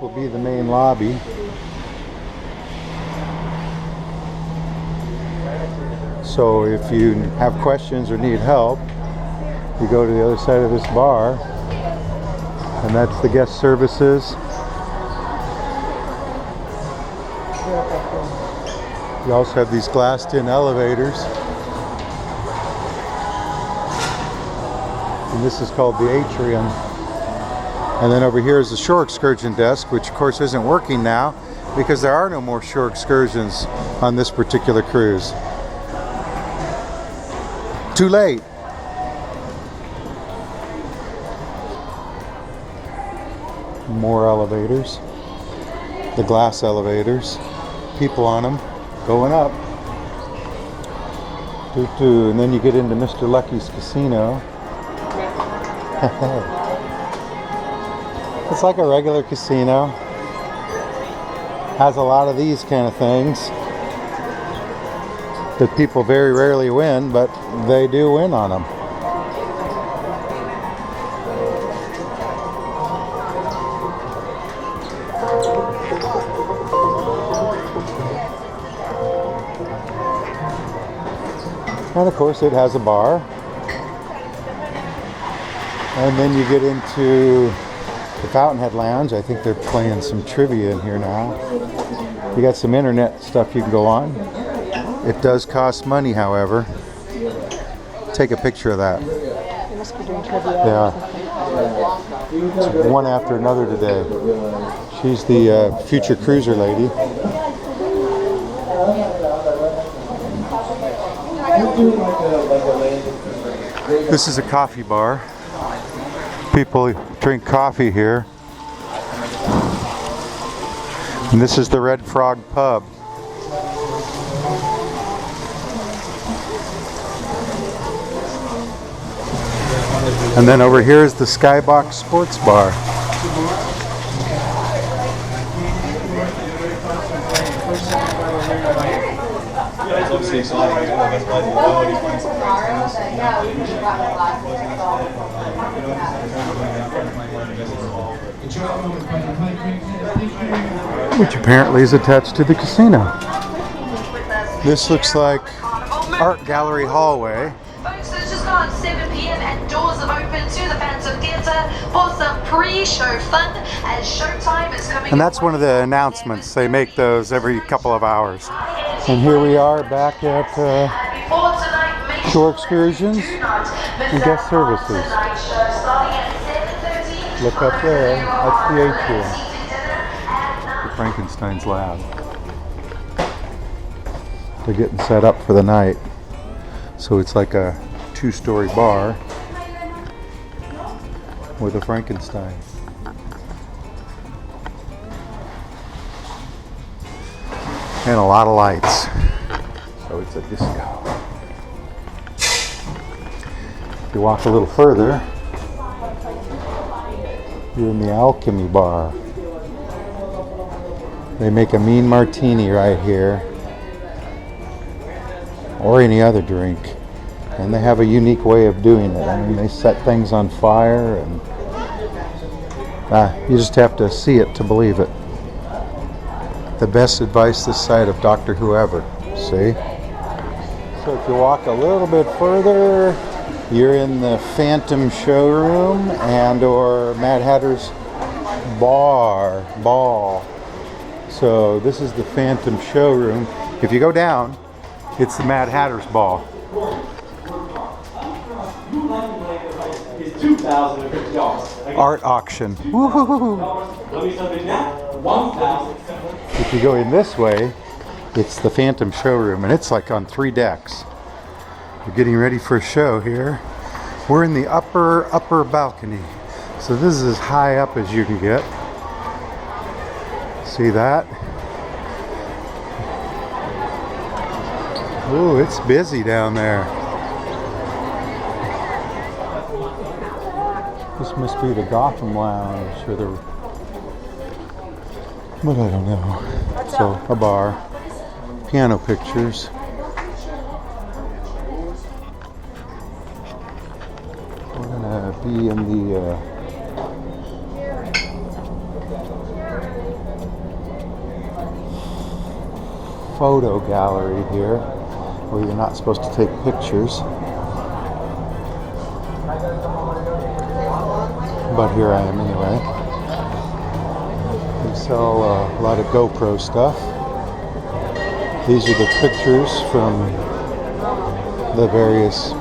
will be the main lobby. So if you have questions or need help, you go to the other side of this bar, and that's the guest services. You also have these glassed-in elevators. And this is called the atrium. And then over here is the shore excursion desk, which of course isn't working now because there are no more shore excursions on this particular cruise. Too late. More elevators. The glass elevators. People on them going up. And then you get into Mr. Lucky's casino. It's like a regular casino. Has a lot of these kind of things that people very rarely win, but they do win on them. And of course it has a bar. And then you get into the Fountainhead Lounge. I think they're playing some trivia in here now. You got some internet stuff you can go on. It does cost money, however. Take a picture of that. They must be doing trivia. Yeah. It's one after another today. She's the future cruiser lady. This is a coffee bar. People drink coffee here. And this is the Red Frog Pub. And then over here is the Skybox Sports Bar. Which apparently is attached to the casino. This looks like art gallery hallway. Folks, it's just gone 7 p.m. and doors have opened to the Phantom Theatre for some pre-show fun as showtime is coming. And that's one of the announcements. They make those every couple of hours. And here we are back at Shore Excursions and Guest Services. Look up there, that's the atrium. The Frankenstein's lab. They're getting set up for the night. So it's like a 2-story bar with a Frankenstein. And a lot of lights. So it's a disco. If you walk a little further, you're in the Alchemy Bar. They make a mean martini right here. Or any other drink. And they have a unique way of doing it. I mean, they set things on fire and you just have to see it to believe it. The best advice this side of Dr. Whoever. See? So if you walk a little bit further, you're in the Phantom Showroom and or Mad Hatter's Ball. So this is the Phantom Showroom. If you go down, it's the Mad Hatter's Ball. Art auction. Woo-hoo-hoo. If you go in this way, it's the Phantom Showroom, and it's like on 3 decks. We're getting ready for a show here. We're in the upper balcony. So this is as high up as you can get. See that? Ooh, it's busy down there. This must be the Gotham Lounge or the... But I don't know. So, a bar. Piano pictures. We're gonna be in the photo gallery here where you're not supposed to take pictures. But here I am anyway. They sell a lot of GoPro stuff. These are the pictures from the various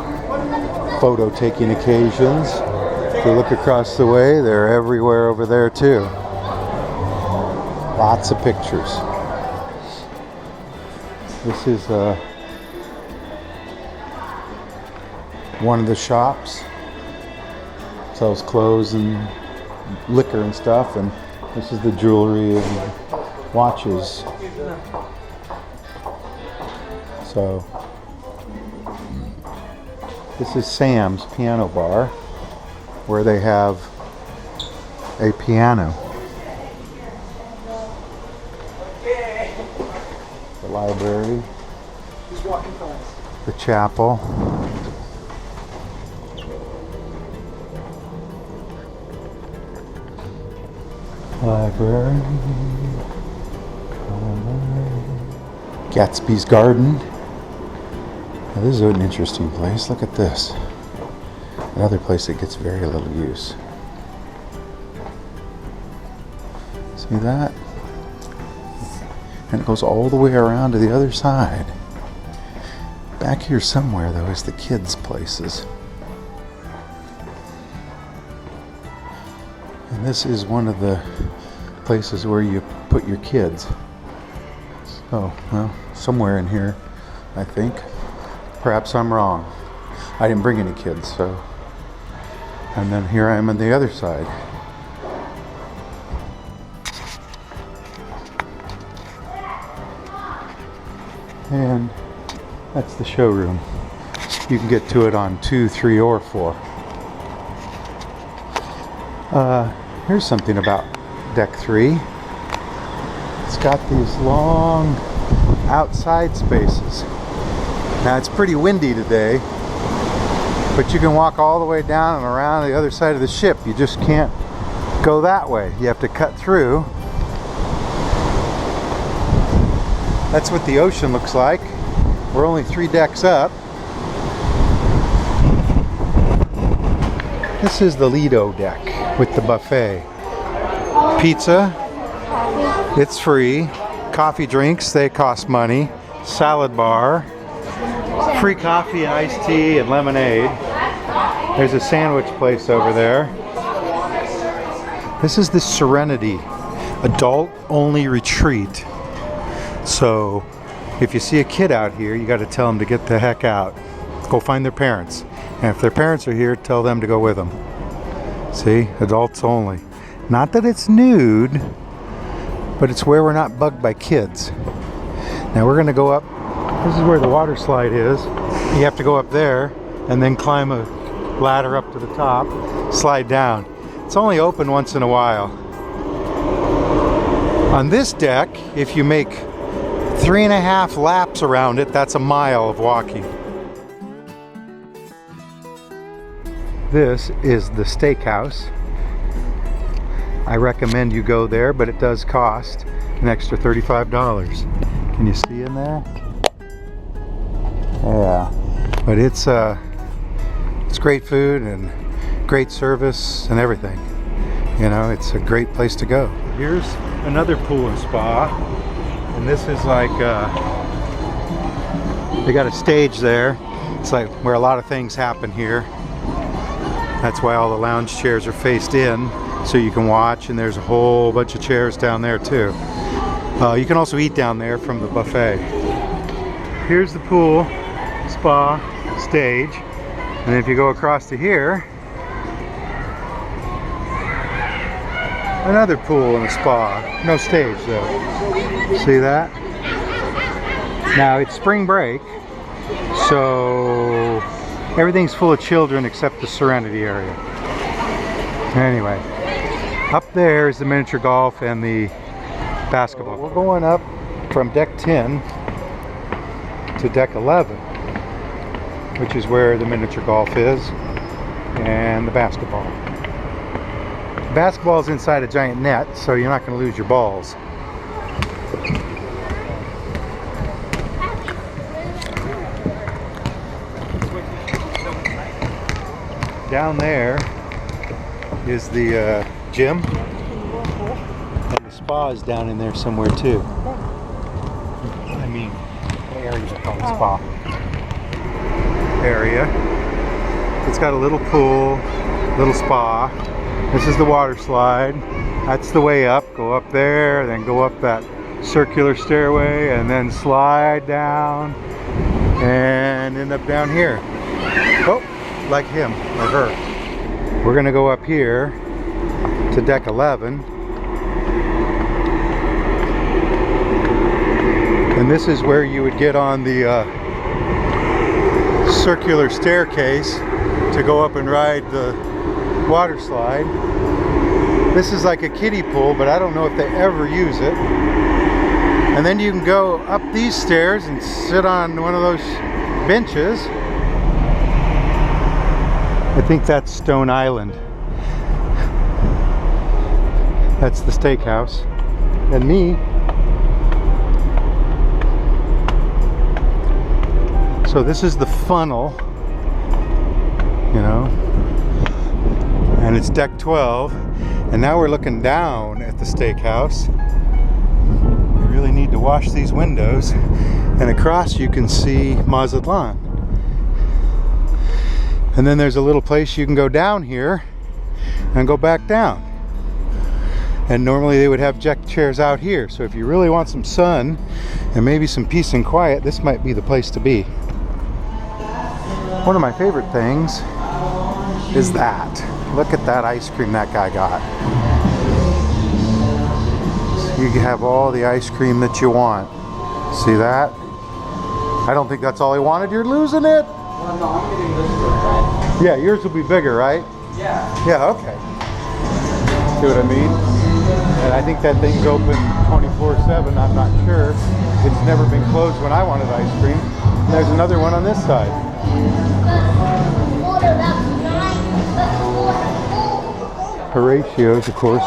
photo taking occasions. If you look across the way, they're everywhere over there too. Lots of pictures. This is one of the shops. Sells clothes and liquor and stuff, and this is the jewelry and watches. So this is Sam's Piano Bar, where they have a piano. The library, the chapel. Library. Gatsby's Garden. Now, this is an interesting place. Look at this. Another place that gets very little use. See that? And it goes all the way around to the other side. Back here somewhere, though, is the kids' places. And this is one of the places where you put your kids. So, well, somewhere in here, I think. Perhaps I'm wrong. I didn't bring any kids, so. And then here I am on the other side. And that's the showroom. You can get to it on 2, 3, or 4. Here's something about Deck 3. It's got these long outside spaces. Now it's pretty windy today, but you can walk all the way down and around the other side of the ship. You just can't go that way. You have to cut through. That's what the ocean looks like. We're only 3 decks up. This is the Lido Deck with the buffet. Pizza, it's free. Coffee drinks, they cost money. Salad bar. Free coffee and iced tea and lemonade. There's a sandwich place over there. This is the Serenity adult only retreat. So if you see a kid out here, you got to tell them to get the heck out. Go find their parents. And if their parents are here, tell them to go with them. See, adults only. Not that it's nude, but it's where we're not bugged by kids. Now we're going to go up. This is where the water slide is. You have to go up there and then climb a ladder up to the top, slide down. It's only open once in a while. On this deck, if you make 3.5 laps around it, that's a mile of walking. This is the steakhouse. I recommend you go there, but it does cost an extra $35. Can you see in there? Yeah, but it's great food and great service and everything. You know, it's a great place to go. Here's another pool and spa, and this is like they got a stage there. It's like where a lot of things happen here. That's why all the lounge chairs are faced in, so you can watch, and there's a whole bunch of chairs down there too. You can also eat down there from the buffet. Here's the pool, spa, stage, and if you go across to here, another pool and a spa. No stage though. See that? Now it's spring break, so everything's full of children except the Serenity area. Anyway, up there is the miniature golf and the basketball. We're going up from deck 10 to deck 11, which is where the miniature golf is and the basketball. The basketball is inside a giant net, so you're not going to lose your balls. down there is the gym, and the spa is down in there somewhere too. I mean, the area called the spa area. It's got a little pool, little spa. This is the water slide. That's the way up. Go up there, then go up that circular stairway, and then slide down and end up down here. Oh, like him or her. We're gonna go up here to deck 11. And this is where you would get on the circular staircase to go up and ride the water slide. This is like a kiddie pool, but I don't know if they ever use it. And then you can go up these stairs and sit on one of those benches. I think that's Stone Island. That's the steakhouse. And me. So this is the funnel, you know, and it's deck 12. And now we're looking down at the steakhouse. You really need to wash these windows. And across you can see Mazatlan. And then there's a little place you can go down here and go back down. And normally they would have deck chairs out here. So if you really want some sun and maybe some peace and quiet, this might be the place to be. One of my favorite things is that. Look at that ice cream that guy got. So you have all the ice cream that you want. See that? I don't think that's all he wanted. You're losing it. Well, no, I'm getting this one, right? Yeah, yours will be bigger, right? Yeah. Yeah, okay. See what I mean? And I think that thing's open 24/7. I'm not sure. It's never been closed when I wanted ice cream. And there's another one on this side. Horatio's, of course,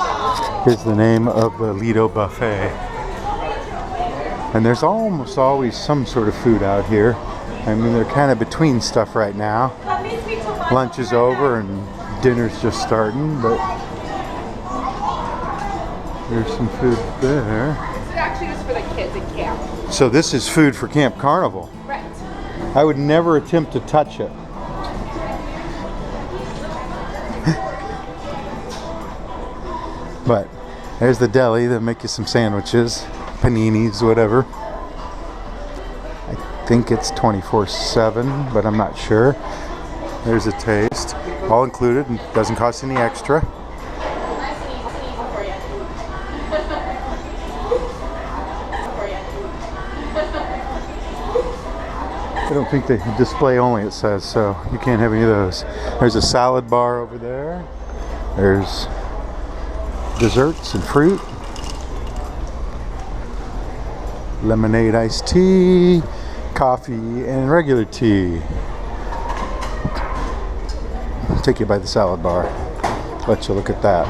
is the name of the Lido buffet. And there's almost always some sort of food out here. I mean, they're kind of between stuff right now. Lunch is over and dinner's just starting, but there's some food there. This actually is for the kids at camp. So this is food for Camp Carnival. Right. I would never attempt to touch it. But there's the deli. They'll make you some sandwiches, paninis, whatever. I think it's 24/7, but I'm not sure. There's a taste. All included and doesn't cost any extra. I don't think they display only, it says, so you can't have any of those. There's a salad bar over there. There's desserts and fruit. Lemonade iced tea, coffee, and regular tea. I'll take you by the salad bar. Let you look at that.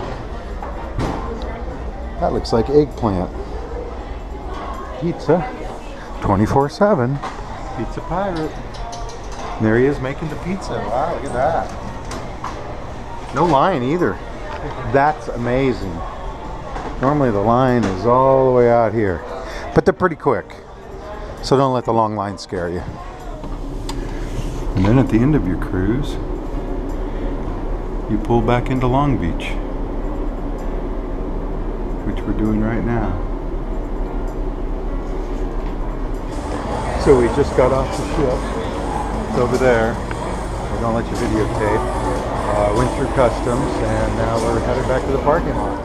That looks like eggplant. Pizza, 24/7. Pizza pirate. And there he is making the pizza. Wow, look at that. No line either. That's amazing. Normally the line is all the way out here. But they're pretty quick. So don't let the long line scare you. And then at the end of your cruise, you pull back into Long Beach, which we're doing right now. So we just got off the ship. It's over there. We're gonna let you videotape. Went through customs, and now we're headed back to the parking lot.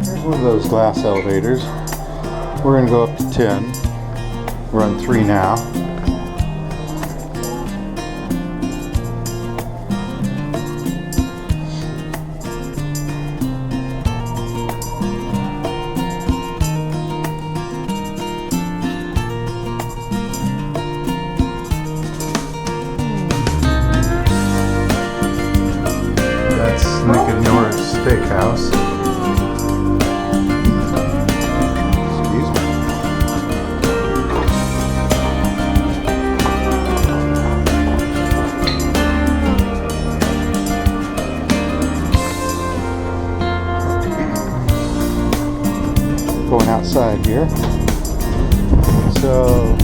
Here's one of those glass elevators. We're gonna go up to 10. We're on 3 now. going outside here. So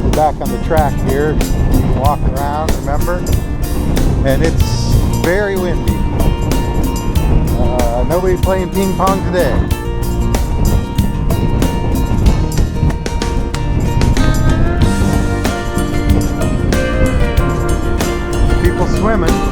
we're back on the track here. You can walk around, remember? And it's very windy. Nobody playing ping pong today. People swimming.